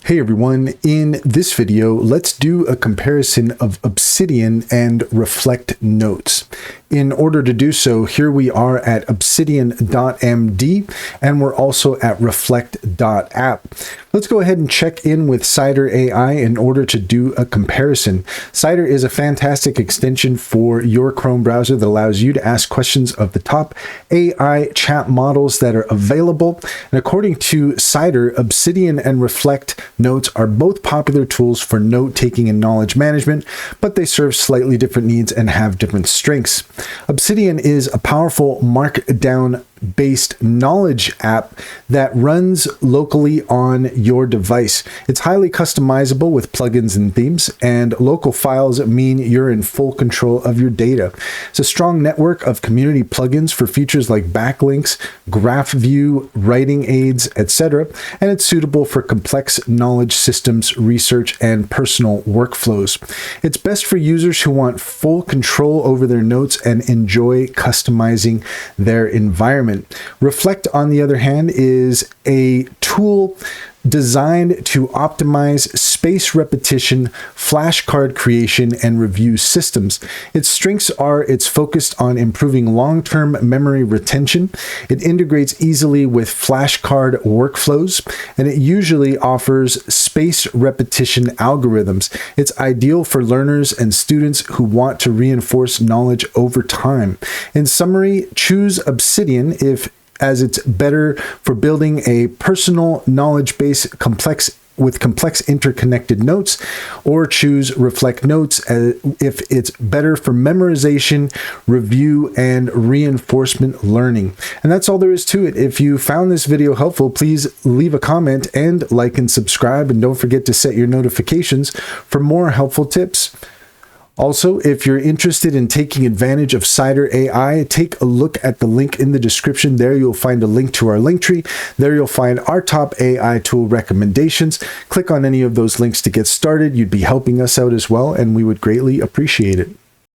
Hey everyone, in this video, let's do a comparison of Obsidian and Reflect Notes. In order to do so, here we are at obsidian.md and we're also at reflect.app. Let's go ahead and check in with Cider AI in order to do a comparison. Cider is a fantastic extension for your Chrome browser that allows you to ask questions of the top AI chat models that are available. And according to Cider, Obsidian and Reflect Notes are both popular tools for note-taking and knowledge management, but they serve slightly different needs and have different strengths. Obsidian is a powerful markdown-based knowledge app that runs locally on your device. It's highly customizable with plugins and themes, and local files mean you're in full control of your data. It's a strong network of community plugins for features like backlinks, graph view, writing aids, etc., and it's suitable for complex knowledge systems, research, and personal workflows. It's best for users who want full control over their notes and enjoy customizing their environment. Reflect, on the other hand, is a tool designed to optimize space repetition, flashcard creation, and review systems. Its strengths are it's focused on improving long-term memory retention, it integrates easily with flashcard workflows, and it usually offers space repetition algorithms. It's ideal for learners and students who want to reinforce knowledge over time. In summary, choose Obsidian as it's better for building a personal knowledge base with complex interconnected notes, or choose Reflect Notes if it's better for memorization, review, and reinforcement learning. And that's all there is to it. If you found this video helpful, please leave a comment and like and subscribe, and don't forget to set your notifications for more helpful tips. Also, if you're interested in taking advantage of Cider AI, take a look at the link in the description. There you'll find a link to our Linktree. There you'll find our top AI tool recommendations. Click on any of those links to get started. You'd be helping us out as well, and we would greatly appreciate it.